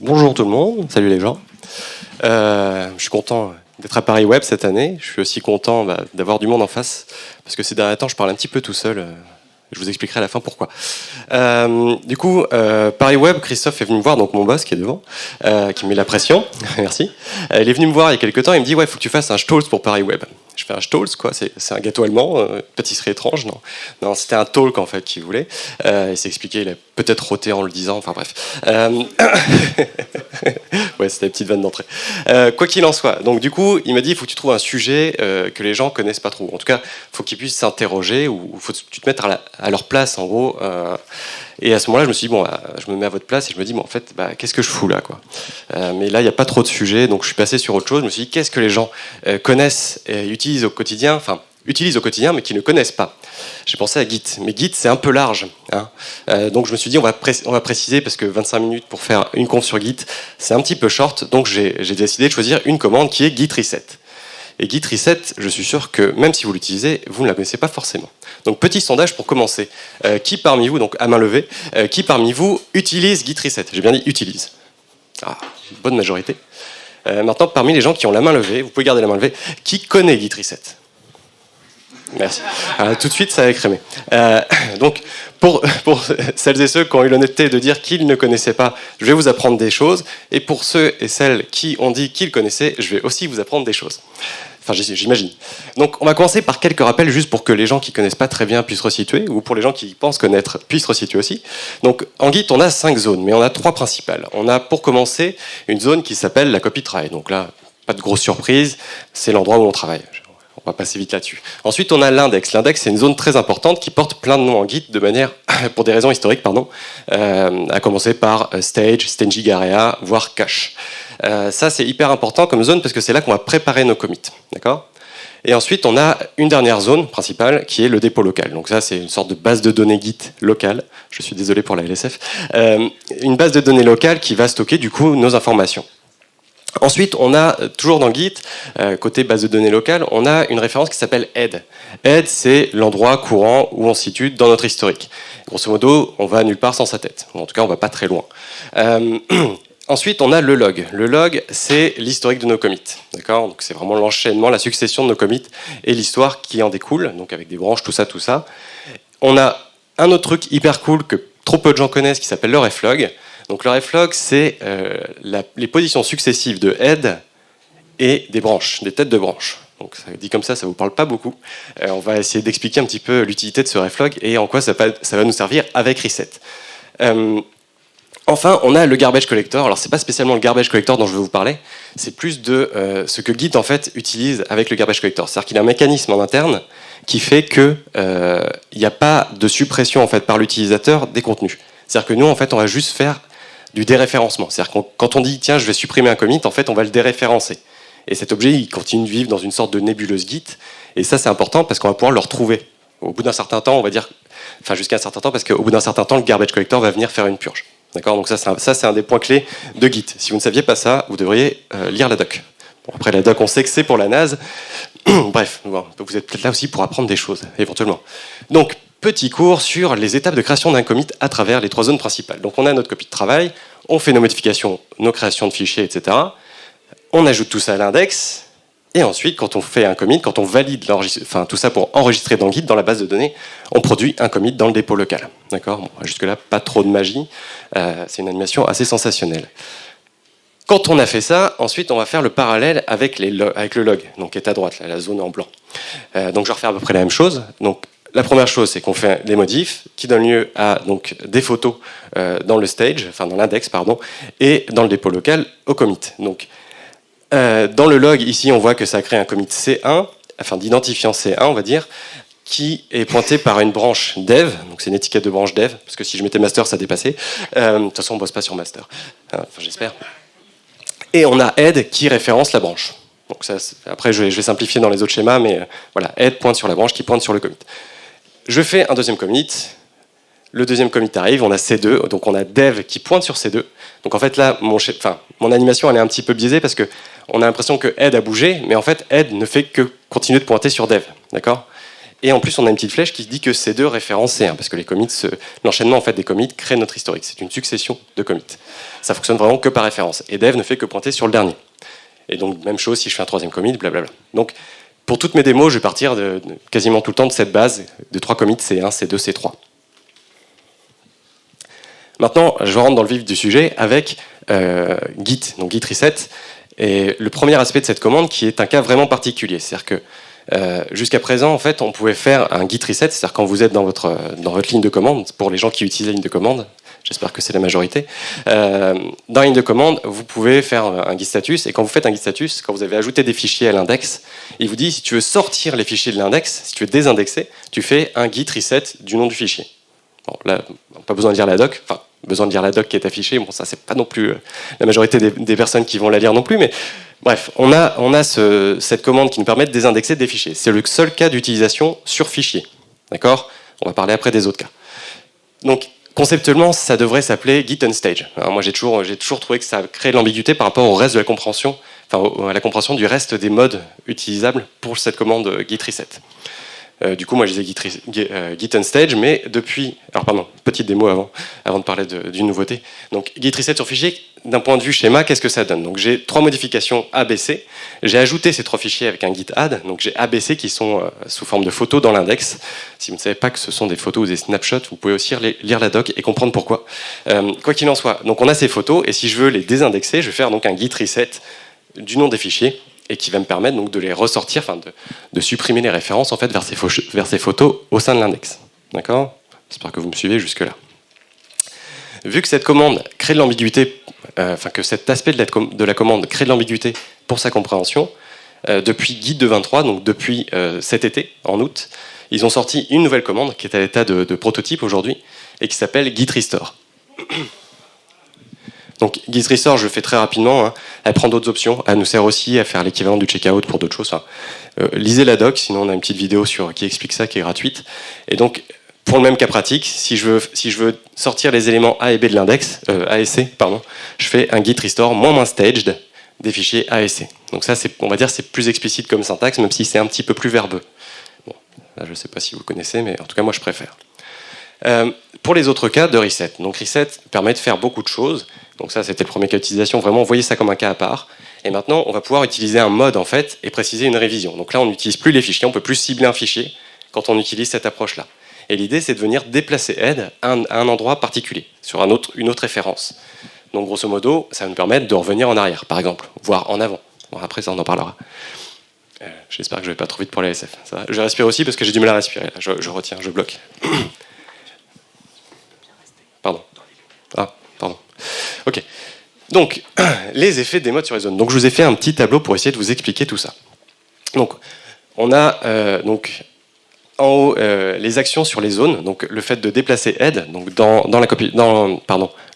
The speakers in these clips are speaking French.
Bonjour tout le monde, salut les gens. Je suis content d'être à Paris Web cette année. Je suis aussi content d'avoir du monde en face, parce que ces derniers temps je parle un petit peu tout seul. Je vous expliquerai à la fin pourquoi. Paris Web, Christophe est venu me voir, donc mon boss qui est devant, qui me met la pression. Merci. Il est venu me voir il y a quelques temps, il me dit « Ouais, il faut que tu fasses un Stolz pour Paris Web ». Je fais un Stolz, quoi, c'est un gâteau allemand, pâtisserie étrange, non, c'était un talk en fait qu'il voulait. Il s'est expliqué, il a peut-être roté en le disant, enfin bref. Ouais, c'était la petite vanne d'entrée. Quoi qu'il en soit, donc du coup, il m'a dit il faut que tu trouves un sujet que les gens connaissent pas trop. En tout cas, il faut qu'ils puissent s'interroger, ou il faut que tu te mettes à leur place en gros. Et à ce moment-là, je me suis dit, je me mets à votre place et je me dis, en fait, qu'est-ce que je fous là, quoi. Mais là, il n'y a pas trop de sujets, donc je suis passé sur autre chose. Je me suis dit, qu'est-ce que les gens connaissent et utilisent au quotidien, mais qui ne connaissent pas. J'ai pensé à Git, mais Git, c'est un peu large. Hein. Donc je me suis dit, on va préciser, parce que 25 minutes pour faire une conf sur Git, c'est un petit peu short, donc j'ai décidé de choisir une commande qui est Git Reset. Et Git Reset, je suis sûr que même si vous l'utilisez, vous ne la connaissez pas forcément. Donc petit sondage pour commencer. Qui parmi vous, donc à main levée, qui parmi vous utilise Git Reset? J'ai bien dit utilise. Ah, bonne majorité. Maintenant, parmi les gens qui ont la main levée, vous pouvez garder la main levée, qui connaît Git Reset? Merci. Tout de suite, ça a écrémé. Donc, pour celles et ceux qui ont eu l'honnêteté de dire qu'ils ne connaissaient pas, je vais vous apprendre des choses. Et pour ceux et celles qui ont dit qu'ils connaissaient, je vais aussi vous apprendre des choses. Enfin, j'imagine. Donc, on va commencer par quelques rappels, juste pour que les gens qui ne connaissent pas très bien puissent resituer, ou pour les gens qui pensent connaître puissent resituer aussi. Donc, en Git, on a 5 zones, mais on a 3 principales. On a, pour commencer, une zone qui s'appelle la copie de travail. Donc là, pas de grosse surprise, c'est l'endroit où on travaille. On va passer vite là-dessus. Ensuite, on a l'index. L'index, c'est une zone très importante qui porte plein de noms en Git de manière, pour des raisons historiques, à commencer par stage, staging area, voire cache. Ça, c'est hyper important comme zone parce que c'est là qu'on va préparer nos commits. D'accord ? Et ensuite, on a une dernière zone principale qui est le dépôt local. Donc ça, c'est une sorte de base de données Git locale. Je suis désolé pour la LSF. Une base de données locale qui va stocker du coup nos informations. Ensuite, on a, toujours dans Git, côté base de données locale, on a une référence qui s'appelle head. Head, c'est l'endroit courant où on se situe dans notre historique. Grosso modo, on va nulle part sans sa tête. En tout cas, on va pas très loin. Ensuite, on a le log. Le log, c'est l'historique de nos commits. D'accord ? Donc, c'est vraiment l'enchaînement, la succession de nos commits et l'histoire qui en découle, donc avec des branches, tout ça. On a un autre truc hyper cool que trop peu de gens connaissent qui s'appelle le reflog. Donc le reflog, c'est les positions successives de head et des branches, des têtes de branches. Donc ça dit comme ça vous parle pas beaucoup. On va essayer d'expliquer un petit peu l'utilité de ce reflog et en quoi ça va nous servir avec reset. Enfin, on a le garbage collector. Alors c'est pas spécialement le garbage collector dont je vais vous parler, c'est plus de ce que Git en fait utilise avec le garbage collector. C'est-à-dire qu'il a un mécanisme en interne qui fait que il n'y a pas de suppression en fait par l'utilisateur des contenus. C'est-à-dire que nous en fait on va juste faire du déréférencement. C'est-à-dire que quand on dit tiens je vais supprimer un commit, en fait on va le déréférencer. Et cet objet il continue de vivre dans une sorte de nébuleuse Git. Et ça c'est important parce qu'on va pouvoir le retrouver. Au bout d'un certain temps, on va dire, enfin jusqu'à un certain temps, parce qu'au bout d'un certain temps le garbage collector va venir faire une purge. D'accord ? Donc ça c'est un des points clés de Git. Si vous ne saviez pas ça, vous devriez lire la doc. Bon, après la doc on sait que c'est pour la naze. Bref, bon, vous êtes peut-être là aussi pour apprendre des choses, éventuellement. Donc petit cours sur les étapes de création d'un commit à travers les 3 zones principales. Donc on a notre copie de travail, on fait nos modifications, nos créations de fichiers, etc. On ajoute tout ça à l'index, et ensuite quand on fait un commit, quand on valide tout ça pour enregistrer dans Git, dans la base de données, on produit un commit dans le dépôt local. D'accord ? Bon, jusque-là, pas trop de magie, c'est une animation assez sensationnelle. Quand on a fait ça, ensuite on va faire le parallèle avec le log, donc qui est à droite, là, la zone en blanc. Donc je vais refaire à peu près la même chose. Donc la première chose, c'est qu'on fait des modifs qui donnent lieu à donc, des photos dans le stage, enfin dans l'index, pardon, et dans le dépôt local au commit. Donc, dans le log, ici, on voit que ça crée un commit C1, enfin d'identifiant C1, on va dire, qui est pointé par une branche dev, donc c'est une étiquette de branche dev, parce que si je mettais master, ça dépassait. De toute façon, on ne bosse pas sur master, enfin, j'espère. Et on a head qui référence la branche. Donc ça, après, je vais simplifier dans les autres schémas, mais voilà, head pointe sur la branche qui pointe sur le commit. Je fais un deuxième commit, le deuxième commit arrive, on a C2, donc on a dev qui pointe sur C2. Donc en fait là, mon animation elle est un petit peu biaisée parce qu'on a l'impression que head a bougé, mais en fait head ne fait que continuer de pointer sur dev, d'accord ? Et en plus, on a une petite flèche qui dit que c'est de référencé, parce que les commits, l'enchaînement en fait des commits crée notre historique. C'est une succession de commits. Ça fonctionne vraiment que par référence. Et dev ne fait que pointer sur le dernier. Et donc, même chose si je fais un troisième commit, blablabla. Donc, pour toutes mes démos, je vais partir quasiment tout le temps de cette base de 3 commits C1, C2, C3. Maintenant, je rentre dans le vif du sujet avec Git, donc Git reset. Et le premier aspect de cette commande qui est un cas vraiment particulier. C'est-à-dire que jusqu'à présent, en fait, on pouvait faire un git reset, c'est-à-dire quand vous êtes dans votre ligne de commande, pour les gens qui utilisent la ligne de commande, j'espère que c'est la majorité, dans la ligne de commande, vous pouvez faire un git status, et quand vous faites un git status, quand vous avez ajouté des fichiers à l'index, il vous dit, si tu veux sortir les fichiers de l'index, si tu veux désindexer, tu fais un git reset du nom du fichier. Bon, là, pas besoin de lire la doc, enfin, besoin de lire la doc qui est affichée, bon, ça, c'est pas non plus la majorité des personnes qui vont la lire non plus, mais bref, on a cette commande qui nous permet de désindexer des fichiers. C'est le seul cas d'utilisation sur fichier. D'accord ? On va parler après des autres cas. Donc, conceptuellement, ça devrait s'appeler Git unstage. Alors, moi, j'ai toujours trouvé que ça crée de l'ambiguïté par rapport au reste de la compréhension, enfin, à la compréhension du reste des modes utilisables pour cette commande Git reset. Du coup, moi, je disais Git unstage, mais depuis... Alors, pardon, petite démo avant de parler d'une nouveauté. Donc, Git reset sur fichier, d'un point de vue schéma, qu'est-ce que ça donne? Donc, j'ai 3 modifications ABC. J'ai ajouté ces 3 fichiers avec un git add. Donc, j'ai ABC qui sont sous forme de photos dans l'index. Si vous ne savez pas que ce sont des photos ou des snapshots, vous pouvez aussi lire la doc et comprendre pourquoi. Quoi qu'il en soit, donc on a ces photos, et si je veux les désindexer, je vais faire donc un git reset du nom des fichiers, et qui va me permettre donc de les ressortir, enfin de supprimer les références en fait vers ces photos au sein de l'index. D'accord ? J'espère que vous me suivez jusque-là. Vu que cette commande crée de l'ambiguïté, que cet aspect de la commande crée de l'ambiguïté pour sa compréhension, depuis Git 2.23, donc depuis cet été, en août, ils ont sorti une nouvelle commande qui est à l'état de prototype aujourd'hui et qui s'appelle Git restore. Donc Git restore, je le fais très rapidement, elle prend d'autres options, elle nous sert aussi à faire l'équivalent du checkout pour d'autres choses. Lisez la doc, sinon on a une petite vidéo qui explique ça, qui est gratuite. Et donc, pour le même cas pratique, si je veux sortir les éléments A et B de l'index, A et C, pardon, je fais un git restore moins staged des fichiers A et C. Donc ça, on va dire, c'est plus explicite comme syntaxe, même si c'est un petit peu plus verbeux. Bon, là, je ne sais pas si vous connaissez, mais en tout cas, moi, je préfère. Pour les autres cas de reset, donc reset permet de faire beaucoup de choses. Donc ça, c'était le premier cas d'utilisation. Vraiment, voyez ça comme un cas à part. Et maintenant, on va pouvoir utiliser un mode en fait et préciser une révision. Donc là, on n'utilise plus les fichiers, on peut plus cibler un fichier quand on utilise cette approche-là. Et l'idée, c'est de venir déplacer head à un endroit particulier, sur une autre référence. Donc grosso modo, ça va nous permettre de revenir en arrière, par exemple, voire en avant. Bon, après, ça, on en parlera. J'espère que je ne vais pas trop vite pour la SF. Ça va. Je respire aussi parce que j'ai du mal à respirer. Là. Je retiens, je bloque. Pardon. Ah, pardon. Ok. Donc, les effets des modes sur les zones. Donc, je vous ai fait un petit tableau pour essayer de vous expliquer tout ça. Donc, on a en haut les actions sur les zones. Donc, le fait de déplacer head, donc dans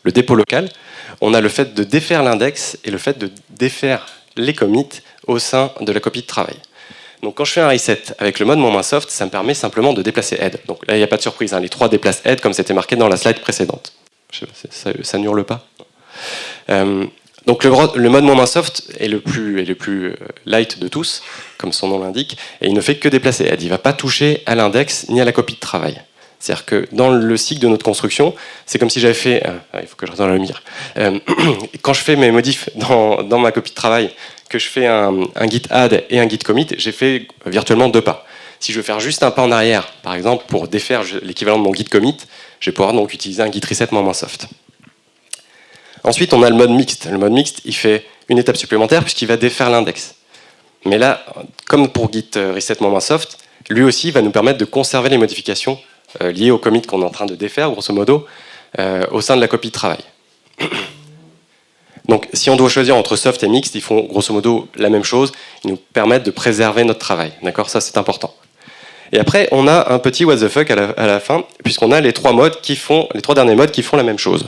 le dépôt local. On a le fait de défaire l'index et le fait de défaire les commits au sein de la copie de travail. Donc, quand je fais un reset avec le mode -soft, ça me permet simplement de déplacer head. Donc là, il n'y a pas de surprise. Les 3 déplacent head comme c'était marqué dans la slide précédente. Je sais pas, ça n'hurle pas. Donc le mode -soft est le plus light de tous, comme son nom l'indique, et il ne fait que déplacer head. Il ne va pas toucher à l'index ni à la copie de travail. C'est-à-dire que dans le cycle de notre construction, c'est comme si j'avais fait... il faut que je reste dans la lumière. Quand je fais mes modifs dans ma copie de travail, que je fais un git add et un git commit, j'ai fait virtuellement 2 pas. Si je veux faire juste un pas en arrière, par exemple, pour défaire l'équivalent de mon git commit, je vais pouvoir donc utiliser un git reset -soft. Ensuite, on a le mode mixte. Le mode mixte, il fait une étape supplémentaire puisqu'il va défaire l'index. Mais là, comme pour git reset -soft, lui aussi va nous permettre de conserver les modifications liées au commit qu'on est en train de défaire, grosso modo, au sein de la copie de travail. Donc, si on doit choisir entre soft et mixte, ils font grosso modo la même chose. Ils nous permettent de préserver notre travail. D'accord ? Ça, c'est important. Et après, on a un petit what the fuck à la fin, puisqu'on a les 3 derniers modes qui font la même chose.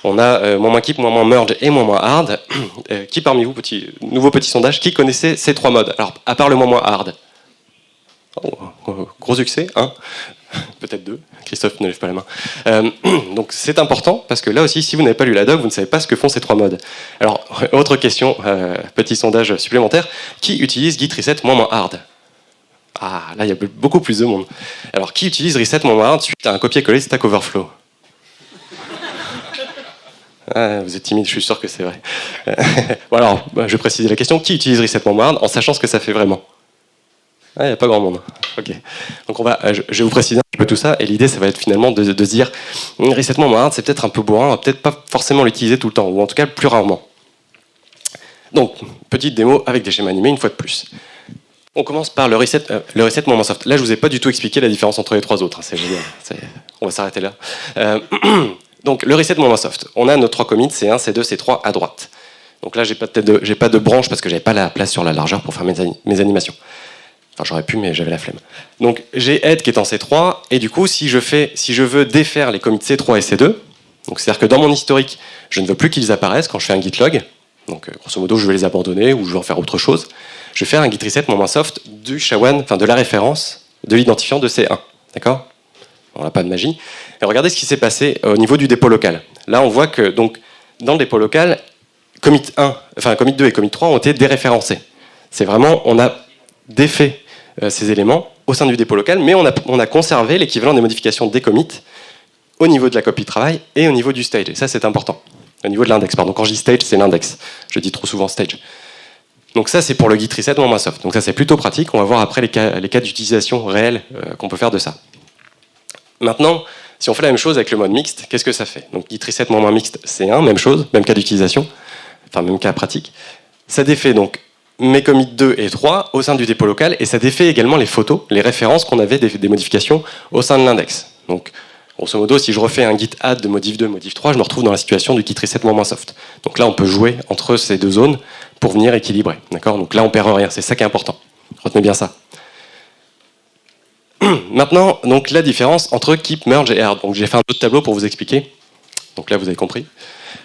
On a -keep, -merge et -hard. Qui parmi vous, nouveau petit sondage, qui connaissait ces 3 modes? Alors, à part le -hard. Gros succès, hein? Peut-être 2. Christophe ne lève pas la main. Donc c'est important, parce que là aussi, si vous n'avez pas lu la doc, vous ne savez pas ce que font ces 3 modes. Alors, autre question, petit sondage supplémentaire. Qui utilise git reset -hard? Ah, là, il y a beaucoup plus de monde. Alors, qui utilise reset moment hard suite à un copier-coller Stack Overflow? Ah, vous êtes timide, je suis sûr que c'est vrai. Bon alors, je vais préciser la question. Qui utilise reset moment hard en sachant ce que ça fait vraiment? Ah, il n'y a pas grand monde. Ok. Donc je vais vous préciser un petit peu tout ça. Et l'idée, ça va être finalement de se dire, reset moment hard, c'est peut-être un peu bourrin, on va peut-être pas forcément l'utiliser tout le temps, ou en tout cas plus rarement. Donc, petite démo avec des schémas animés une fois de plus. On commence par le reset moment soft. Là, je vous ai pas du tout expliqué la différence entre les trois autres. C'est génial. On va s'arrêter là. Donc, le reset moment soft. On a nos trois commits C1, C2, C3 à droite. Donc là, j'ai pas de branche parce que j'avais pas la place sur la largeur pour faire mes animations. Enfin, j'aurais pu, mais j'avais la flemme. Donc, j'ai head qui est en C3, et du coup, si je veux défaire les commits C3 et C2, donc c'est-à-dire que dans mon historique, je ne veux plus qu'ils apparaissent quand je fais un git log. Donc, grosso modo, je vais les abandonner ou je vais en faire autre chose. Je vais faire un git reset moment soft du SHA-1, enfin de la référence de l'identifiant de C1. D'accord? On n'a pas de magie. Et regardez ce qui s'est passé au niveau du dépôt local. Là, on voit que donc, dans le dépôt local, commit 2 et commit 3 ont été déréférencés. C'est vraiment, on a défait ces éléments au sein du dépôt local, mais on a conservé l'équivalent des modifications des commits au niveau de la copie de travail et au niveau du stage. Et ça, c'est important. Au niveau de l'index, pardon. Quand je dis stage, c'est l'index. Je dis trop souvent stage. Donc ça, c'est pour le git reset moment soft. Donc ça, c'est plutôt pratique. On va voir après les cas d'utilisation réels qu'on peut faire de ça. Maintenant, si on fait la même chose avec le mode mixte, qu'est-ce que ça fait? Donc git reset moment mixte, c'est même chose, même cas d'utilisation, enfin même cas pratique. Ça défait donc mes commits 2 et 3 au sein du dépôt local, et ça défait également les photos, les références qu'on avait des modifications au sein de l'index. Donc grosso modo, si je refais un git add de modif 2, modif 3, je me retrouve dans la situation du git reset moment soft. Donc là, on peut jouer entre ces deux zones pour venir équilibrer. D'accord? Donc là, on perd rien. C'est ça qui est important. Retenez bien ça. Maintenant, donc la différence entre keep, merge et add. Donc j'ai fait un autre tableau pour vous expliquer. Donc là, vous avez compris.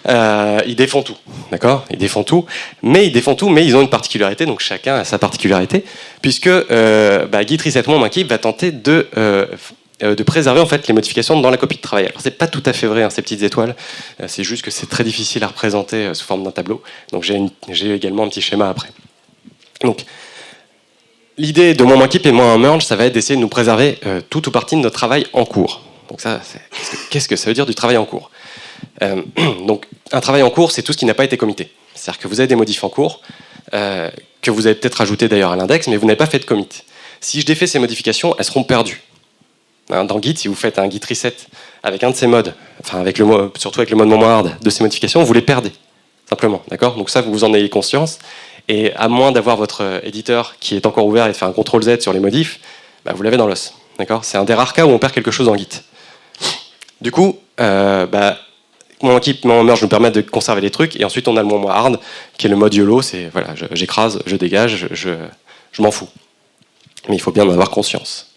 Ils défont tout, d'accord? Ils défont tout, mais ils ont une particularité. Donc chacun a sa particularité, puisque git reset moment keep va tenter de préserver en fait les modifications dans la copie de travail. Alors c'est pas tout à fait vrai, hein, ces petites étoiles. C'est juste que c'est très difficile à représenter sous forme d'un tableau. Donc j'ai également un petit schéma après. Donc l'idée de moment keep et moment merge, ça va être d'essayer de nous préserver tout ou partie de notre travail en cours. Donc ça, qu'est-ce que ça veut dire du travail en cours? Donc un travail en cours, c'est tout ce qui n'a pas été commité. C'est-à-dire que vous avez des modifs en cours, que vous avez peut-être ajouté d'ailleurs à l'index, mais vous n'avez pas fait de commit. Si je défais ces modifications, elles seront perdues. Dans Git, si vous faites un git reset avec un de ces modes, enfin surtout avec le mode moment hard de ces modifications, vous les perdez, simplement. D'accord? Donc ça, vous en ayez conscience. Et à moins d'avoir votre éditeur qui est encore ouvert et de faire un CTRL Z sur les modifs, vous l'avez dans l'os. D'accord? C'est un des rares cas où on perd quelque chose en Git. Du coup, moment keep, moment merge nous permettent de conserver les trucs, et ensuite on a le moment hard, qui est le mode YOLO, c'est voilà, j'écrase, je dégage, je m'en fous. Mais il faut bien en avoir conscience.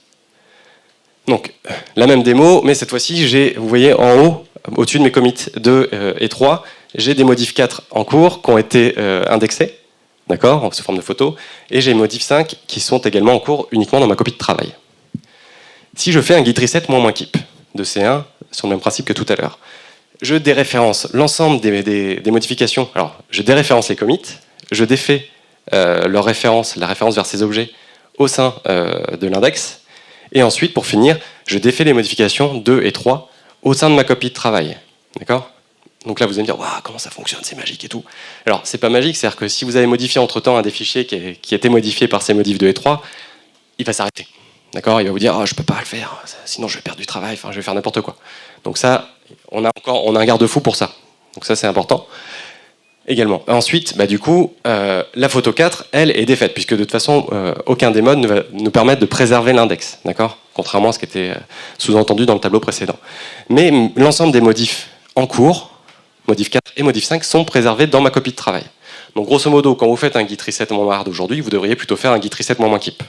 Donc, la même démo, mais cette fois-ci, vous voyez en haut, au-dessus de mes commits 2 et 3, j'ai des modifs 4 en cours qui ont été indexés, d'accord, sous forme de photos, et j'ai modifs 5 qui sont également en cours uniquement dans ma copie de travail. Si je fais un git reset moins keep de C1, sur le même principe que tout à l'heure, je déréférence l'ensemble des modifications. Alors, je déréférence les commits, je défais la référence vers ces objets au sein de l'index, et ensuite, pour finir, je défais les modifications 2 et 3 au sein de ma copie de travail. D'accord? Donc là, vous allez me dire, waouh, comment ça fonctionne, c'est magique et tout. Alors, c'est pas magique, c'est-à-dire que si vous avez modifié entre-temps un des fichiers qui a été modifié par ces modifs 2 et 3, il va s'arrêter. D'accord? Il va vous dire, je peux pas le faire, sinon je vais perdre du travail, enfin, je vais faire n'importe quoi. Donc ça, on a un garde-fou pour ça. Donc ça, c'est important. Également. Ensuite, du coup, la photo 4, elle, est défaite, puisque de toute façon, aucun des modes ne va nous permettre de préserver l'index, d'accord? Contrairement à ce qui était sous-entendu dans le tableau précédent. Mais l'ensemble des modifs en cours, modif 4 et modif 5, sont préservés dans ma copie de travail. Donc grosso modo, quand vous faites un git reset moment hard aujourd'hui, vous devriez plutôt faire un git reset moment keep.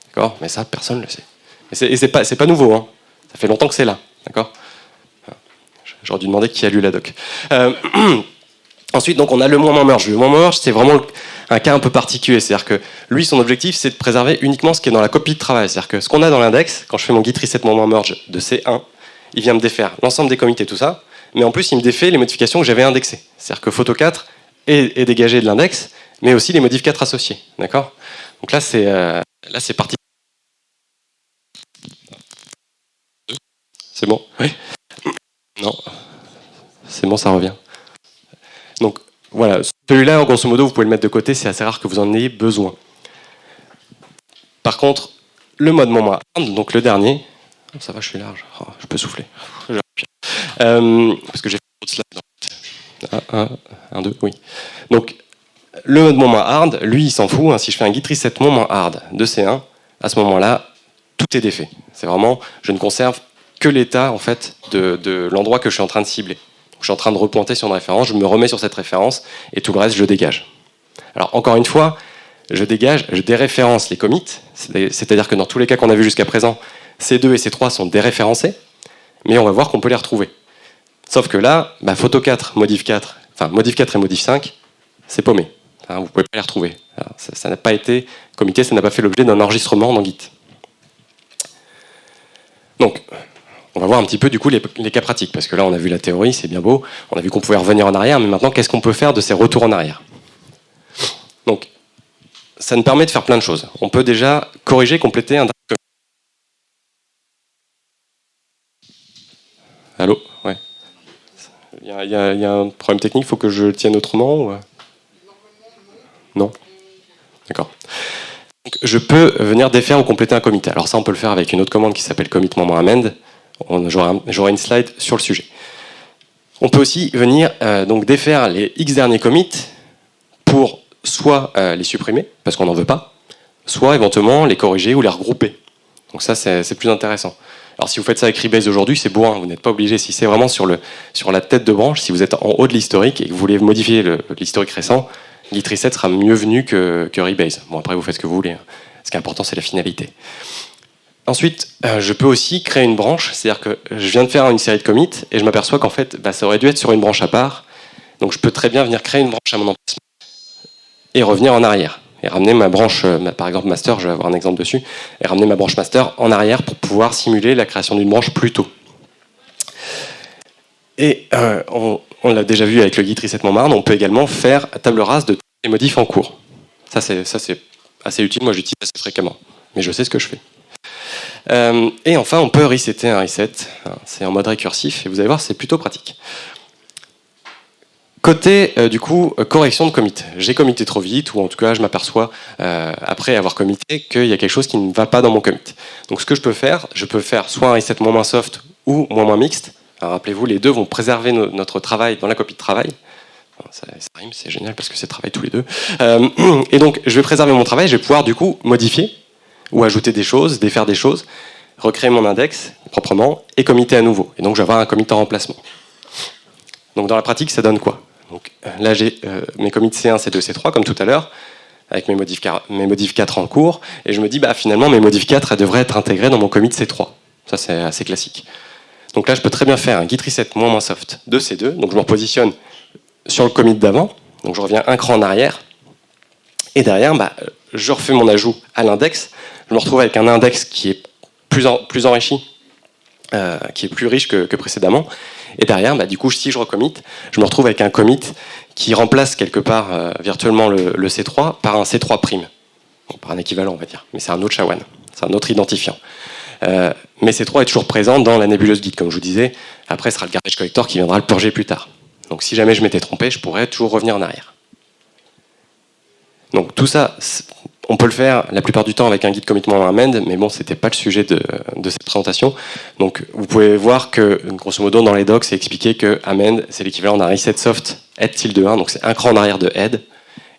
D'accord? Mais ça, personne ne le sait. Et c'est pas nouveau, hein. Ça fait longtemps que c'est là, d'accord? J'aurais dû demander qui a lu la doc. Ensuite, donc, on a le moment merge. Le moment merge, c'est vraiment un cas un peu particulier. C'est-à-dire que lui, son objectif, c'est de préserver uniquement ce qui est dans la copie de travail. C'est-à-dire que ce qu'on a dans l'index, quand je fais mon git reset moment merge de C1, il vient me défaire l'ensemble des commits et tout ça, mais en plus, il me défait les modifications que j'avais indexées. C'est-à-dire que photo 4 est dégagé de l'index, mais aussi les modifs 4 associés. D'accord? Donc là, c'est parti. C'est bon? Oui. Non. C'est bon, ça revient. Donc voilà, celui-là, grosso modo, vous pouvez le mettre de côté, c'est assez rare que vous en ayez besoin. Par contre, le mode moment hard, donc le dernier, ça va, je suis large, oh, je peux souffler. Parce que j'ai fait trop de slides. Un, deux, oui. Donc, le mode moment hard, lui, il s'en fout. Hein, si je fais un git reset moment hard de C1, à ce moment-là, tout est défait. C'est vraiment, je ne conserve que l'état en fait de l'endroit que je suis en train de cibler. Donc, je suis en train de repointer sur une référence, je me remets sur cette référence et tout le reste, je dégage. Alors, encore une fois, je déréférence les commits, c'est-à-dire que dans tous les cas qu'on a vus jusqu'à présent, C2 et C3 sont déréférencés, mais on va voir qu'on peut les retrouver. Sauf que là, photo 4, modif 4, enfin modif 4 et modif 5, c'est paumé. Vous ne pouvez pas les retrouver. Alors, ça n'a pas été commité, ça n'a pas fait l'objet d'un enregistrement dans Git. Donc, on va voir un petit peu du coup les cas pratiques, parce que là on a vu la théorie, c'est bien beau, on a vu qu'on pouvait revenir en arrière, mais maintenant qu'est-ce qu'on peut faire de ces retours en arrière? Donc, ça nous permet de faire plein de choses. On peut déjà corriger, compléter un... Allô? Ouais. Il y a un problème technique, il faut que je le tienne autrement ou... Non? D'accord. Donc, je peux venir défaire ou compléter un commit. Alors ça, on peut le faire avec une autre commande qui s'appelle commit moment amend. J'aurai une slide sur le sujet. On peut aussi venir donc défaire les X derniers commits pour soit les supprimer, parce qu'on n'en veut pas, soit éventuellement les corriger ou les regrouper. Donc ça, c'est plus intéressant. Alors si vous faites ça avec Rebase aujourd'hui, c'est beau, hein, vous n'êtes pas obligé. Si c'est vraiment sur la tête de branche, si vous êtes en haut de l'historique et que vous voulez modifier l'historique récent, Git Reset sera mieux venu que Rebase. Bon, après, vous faites ce que vous voulez. Hein. Ce qui est important, c'est la finalité. Ensuite, je peux aussi créer une branche, c'est-à-dire que je viens de faire une série de commits et je m'aperçois qu'en fait, ça aurait dû être sur une branche à part. Donc je peux très bien venir créer une branche à mon emplacement et revenir en arrière. Et ramener ma branche, par exemple master, je vais avoir un exemple dessus, et ramener ma branche master en arrière pour pouvoir simuler la création d'une branche plus tôt. Et on l'a déjà vu avec le Git Reset Montmartre, on peut également faire table rase de tous les modifs en cours. Ça c'est assez utile, moi j'utilise assez fréquemment, mais je sais ce que je fais. Et enfin, on peut resetter un reset, c'est en mode récursif, et vous allez voir, c'est plutôt pratique. Côté, du coup, correction de commit. J'ai commité trop vite, ou en tout cas, je m'aperçois, après avoir commité, qu'il y a quelque chose qui ne va pas dans mon commit. Donc ce que je peux faire soit un reset moins soft ou moins mixte. Rappelez-vous, les deux vont préserver notre travail dans la copie de travail. Ça rime, c'est génial parce que c'est travail tous les deux. Et donc, je vais préserver mon travail, je vais pouvoir du coup modifier ou ajouter des choses, défaire des choses, recréer mon index proprement et commiter à nouveau. Et donc, je vais avoir un commit en remplacement. Donc, dans la pratique, ça donne quoi? Donc, là, j'ai mes commits C1, C2, C3, comme tout à l'heure, avec mes modifs 4 en cours, et je me dis, finalement, mes modifs 4 elles devraient être intégrés dans mon commit C3. Ça, c'est assez classique. Donc là, je peux très bien faire un git reset moins soft de C2, donc je me repositionne sur le commit d'avant, donc je reviens un cran en arrière, et derrière, je refais mon ajout à l'index, je me retrouve avec un index qui est plus enrichi, qui est plus riche que précédemment, et derrière, du coup, si je recommit, je me retrouve avec un commit qui remplace quelque part virtuellement le C3 par un C3', donc par un équivalent, on va dire, mais c'est un autre SHA-1, c'est un autre identifiant. Mais C3 est toujours présent dans la nébuleuse Git, comme je vous disais. Après, ce sera le garbage collector qui viendra le purger plus tard. Donc si jamais je m'étais trompé, je pourrais toujours revenir en arrière. Donc tout ça, on peut le faire la plupart du temps avec un git commit moins amend, mais bon, c'était pas le sujet de cette présentation. Donc vous pouvez voir que, grosso modo, dans les docs, c'est expliqué que amend, c'est l'équivalent d'un reset soft head-1, donc c'est un cran en arrière de head,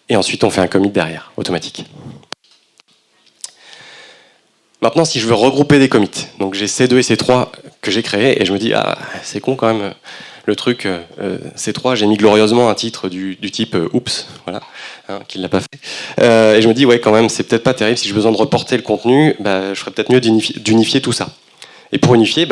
et ensuite on fait un commit derrière, automatique. Maintenant, si je veux regrouper des commits, donc j'ai C2 et C3 que j'ai créés, et je me dis, c'est con quand même, le truc C3, j'ai mis glorieusement un titre du type oups, voilà, qu'il l'a pas fait. Et je me dis, ouais, quand même, c'est peut-être pas terrible, si j'ai besoin de reporter le contenu, je ferais peut-être mieux d'unifier tout ça. Et pour unifier,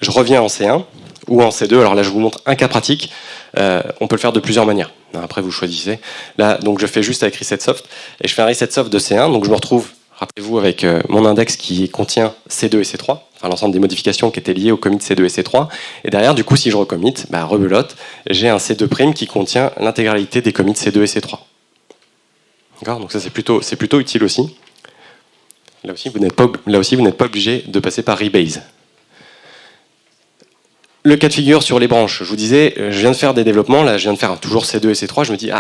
je reviens en C1 ou en C2, alors là, je vous montre un cas pratique, on peut le faire de plusieurs manières. Après, vous choisissez. Là, donc je fais juste avec reset soft, et je fais un reset soft de C1, donc je me retrouve, rappelez-vous, avec mon index qui contient C2 et C3, enfin l'ensemble des modifications qui étaient liées au commit C2 et C3. Et derrière, du coup, si je recommit, rebelote, j'ai un C2' qui contient l'intégralité des commits C2 et C3. D'accord ? Donc ça, c'est plutôt utile aussi. Là aussi, vous n'êtes pas obligé de passer par Rebase. le cas de figure sur les branches, je vous disais, je viens de faire des développements, là je viens de faire toujours C2 et C3, je me dis,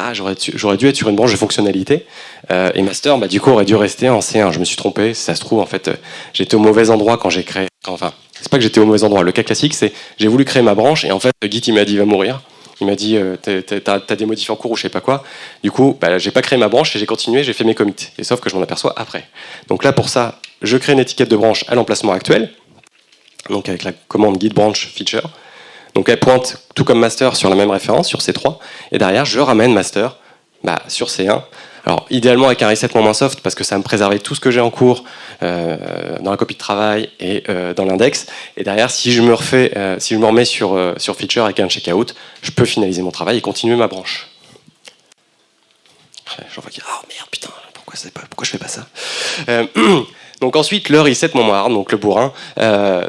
j'aurais dû être sur une branche de fonctionnalité, et master, du coup, aurait dû rester en C1. Je me suis trompé, si ça se trouve, en fait, j'étais au mauvais endroit quand j'ai créé, enfin, c'est pas que j'étais au mauvais endroit, le cas classique, c'est, j'ai voulu créer ma branche, et en fait, Git, il m'a dit, il va mourir. Il m'a dit, t'as des modifs en cours ou je sais pas quoi. Du coup, j'ai pas créé ma branche et j'ai continué, j'ai fait mes commits. Et sauf que je m'en aperçois après. Donc là, pour ça, je crée une étiquette de branche à l'emplacement actuel. Donc avec la commande git branch feature. Donc elle pointe tout comme master sur la même référence, sur C3. Et derrière, je ramène master sur C1. Alors idéalement avec un reset-soft parce que ça va me préserver tout ce que j'ai en cours dans la copie de travail et dans l'index. Et derrière, si je me remets sur feature avec un checkout, je peux finaliser mon travail et continuer ma branche. J'en vois qui oh merde putain, pourquoi je fais pas ça Donc ensuite le reset mon hard, donc le bourrin.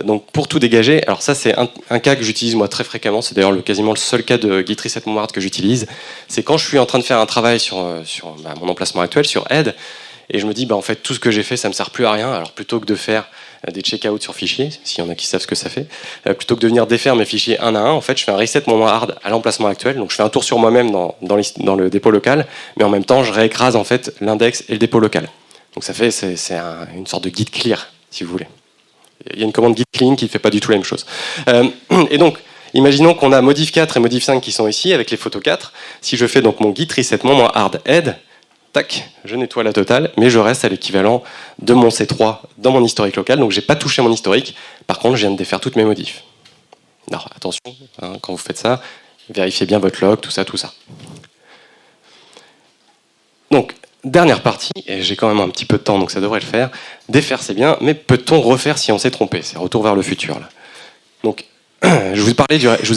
Donc pour tout dégager, alors ça c'est un cas que j'utilise moi très fréquemment, c'est d'ailleurs quasiment le seul cas de git reset mon hard que j'utilise. C'est quand je suis en train de faire un travail sur mon emplacement actuel, sur head, et je me dis en fait tout ce que j'ai fait ça me sert plus à rien. Alors plutôt que de faire des checkouts sur fichiers, s'il y en a qui savent ce que ça fait, plutôt que de venir défaire mes fichiers un à un, en fait je fais un reset mon hard à l'emplacement actuel. Donc je fais un tour sur moi-même dans le dépôt local, mais en même temps je réécrase en fait l'index et le dépôt local. Donc ça fait, c'est une sorte de git clear, si vous voulez. Il y a une commande git clean qui ne fait pas du tout la même chose. Et donc, imaginons qu'on a modif 4 et modif 5 qui sont ici, avec les photos 4. Si je fais donc mon git reset, mon hard head, tac, je nettoie la totale, mais je reste à l'équivalent de mon C3 dans mon historique local. Donc j'ai pas touché mon historique. Par contre, je viens de défaire toutes mes modifs. Alors attention, quand vous faites ça, vérifiez bien votre log, tout ça, tout ça. Donc, dernière partie, et j'ai quand même un petit peu de temps, donc ça devrait le faire. Défaire, c'est bien, mais peut-on refaire si on s'est trompé? C'est retour vers le futur, là. Donc, je vous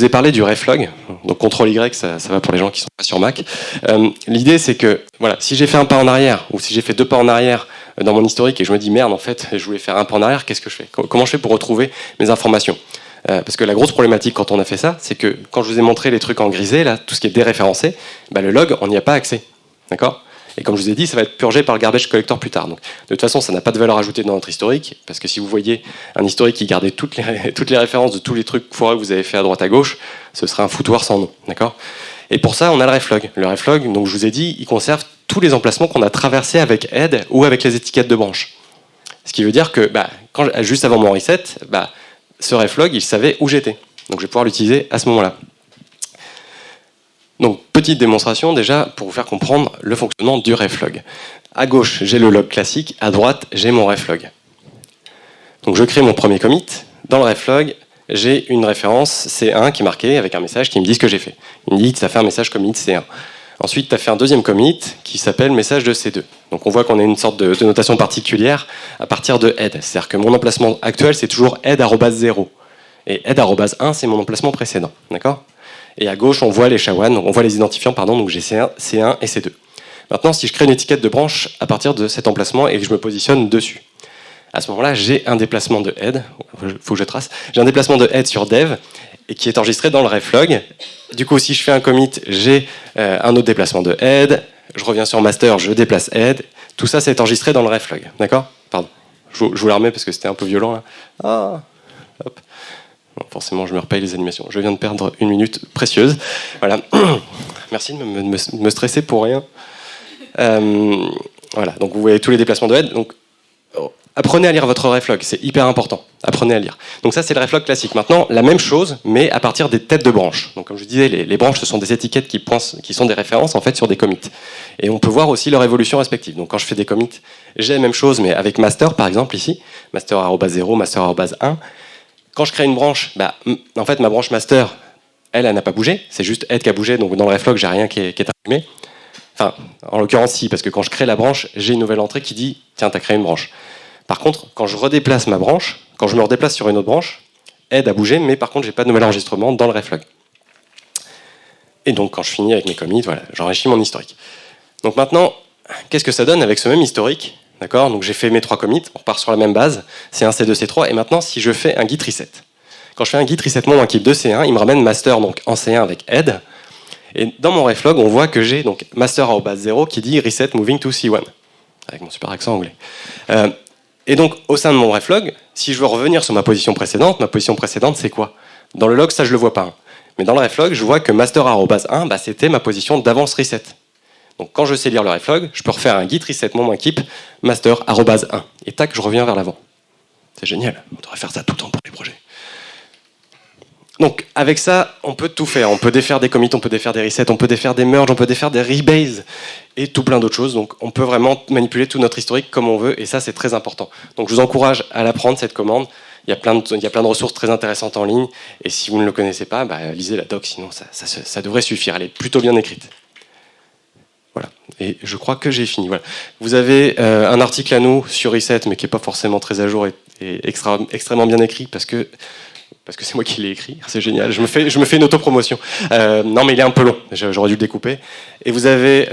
ai parlé du reflog. Donc, CTRL-Y, ça va pour les gens qui sont pas sur Mac. L'idée, c'est que, voilà, si j'ai fait un pas en arrière, ou si j'ai fait 2 pas en arrière dans mon historique, et je me dis, merde, en fait, je voulais faire un pas en arrière, qu'est-ce que je fais? Comment je fais pour retrouver mes informations? Parce que la grosse problématique quand on a fait ça, c'est que quand je vous ai montré les trucs en grisé, là, tout ce qui est déréférencé, le log, on n'y a pas accès. D'accord? Et comme je vous ai dit, ça va être purgé par le garbage collector plus tard. Donc, de toute façon, ça n'a pas de valeur ajoutée dans notre historique, parce que si vous voyez un historique qui gardait toutes les références de tous les trucs foireux que vous avez fait à droite à gauche, ce serait un foutoir sans nom. D'accord? Et pour ça, on a le reflog. Le reflog, donc je vous ai dit, il conserve tous les emplacements qu'on a traversés avec head ou avec les étiquettes de branche. Ce qui veut dire que juste avant mon reset, ce reflog, il savait où j'étais. Donc je vais pouvoir l'utiliser à ce moment-là. Donc, petite démonstration déjà pour vous faire comprendre le fonctionnement du reflog. À gauche, j'ai le log classique, à droite, j'ai mon reflog. Donc, je crée mon premier commit. Dans le reflog, j'ai une référence C1 qui est marquée avec un message qui me dit ce que j'ai fait. Il me dit, ça fait un message commit C1. Ensuite, tu as fait un deuxième commit qui s'appelle message de C2. Donc, on voit qu'on a une sorte de notation particulière à partir de head. C'est-à-dire que mon emplacement actuel, c'est toujours head@0. Et head@1, c'est mon emplacement précédent. D'accord ? Et à gauche, on voit les SHA-1, on voit les identifiants, donc j'ai C1 et C2. Maintenant, si je crée une étiquette de branche à partir de cet emplacement et que je me positionne dessus, à ce moment-là, j'ai un déplacement de head, il faut que je trace, j'ai un déplacement de head sur dev et qui est enregistré dans le reflog. Du coup, si je fais un commit, j'ai un autre déplacement de head, je reviens sur master, je déplace head, tout ça, c'est enregistré dans le reflog. D'accord? Pardon, je vous la remets parce que c'était un peu violent là. Ah, hop. Bon, forcément, je me repaye les animations. Je viens de perdre 1 minute précieuse. Voilà. Merci de me stresser pour rien. Voilà. Donc, vous voyez tous les déplacements de head. Donc, apprenez à lire votre reflog. C'est hyper important. Apprenez à lire. Donc, ça, c'est le reflog classique. Maintenant, la même chose, mais à partir des têtes de branches. Donc, comme je disais, les branches, ce sont des étiquettes qui sont des références, en fait, sur des commits. Et on peut voir aussi leur évolution respective. Donc, quand je fais des commits, j'ai la même chose, mais avec master, par exemple, ici. Master@0, master@1. Quand je crée une branche, en fait, ma branche master, elle n'a pas bougé. C'est juste head qui a bougé. Donc, dans le reflog, j'ai rien qui est imprimé. Enfin, en l'occurrence, si, parce que quand je crée la branche, j'ai une nouvelle entrée qui dit « Tiens, tu as créé une branche ». Par contre, quand je redéplace ma branche, quand je me redéplace sur une autre branche, head a bougé, mais par contre, j'ai pas de nouvel enregistrement dans le reflog. Et donc, quand je finis avec mes commits, voilà, j'enrichis mon historique. Donc maintenant, qu'est-ce que ça donne avec ce même historique? D'accord, donc j'ai fait mes 3 commits, on repart sur la même base, C1, C2, C3, et maintenant si je fais un git reset. Quand je fais un git reset mon équipe de C1, il me ramène master donc en C1 avec head, et dans mon reflog, on voit que j'ai donc master@0 qui dit reset moving to C1, avec mon super accent anglais. Et donc, au sein de mon reflog, si je veux revenir sur ma position précédente c'est quoi? Dans le log, ça, je le vois pas. Hein. Mais dans le reflog, je vois que master@1, bah, c'était ma position d'avance reset. Donc, quand je sais lire le reflog, je peux refaire un git reset mon keep master@1. Et tac, je reviens vers l'avant. C'est génial. On devrait faire ça tout le temps pour les projets. Donc, avec ça, on peut tout faire. On peut défaire des commits, on peut défaire des resets, on peut défaire des merges, on peut défaire des rebase et tout plein d'autres choses. Donc, on peut vraiment manipuler tout notre historique comme on veut et ça, c'est très important. Donc, je vous encourage à l'apprendre, cette commande. Il y a plein de ressources très intéressantes en ligne et si vous ne le connaissez pas, bah, lisez la doc, sinon ça devrait suffire. Elle est plutôt bien écrite. Voilà. Et je crois que j'ai fini. Voilà. Vous avez un article à nous sur Reset, mais qui n'est pas forcément très à jour et extrêmement bien écrit parce que c'est moi qui l'ai écrit, c'est génial, je me fais une autopromotion. Non mais il est un peu long, j'aurais dû le découper. Et vous avez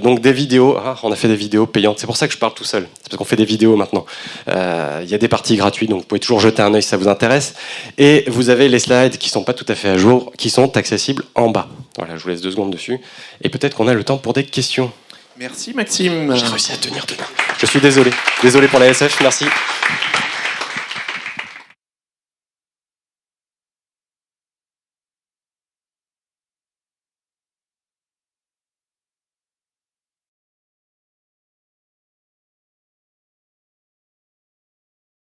donc des vidéos, on a fait des vidéos payantes, c'est pour ça que je parle tout seul, c'est parce qu'on fait des vidéos maintenant. Il y a des parties gratuites, donc vous pouvez toujours jeter un œil si ça vous intéresse. Et vous avez les slides qui sont pas tout à fait à jour, qui sont accessibles en bas. Voilà, je vous laisse 2 secondes dessus. Et peut-être qu'on a le temps pour des questions. Merci Maxime. J'ai réussi à tenir demain. Je suis désolé pour la SF, merci.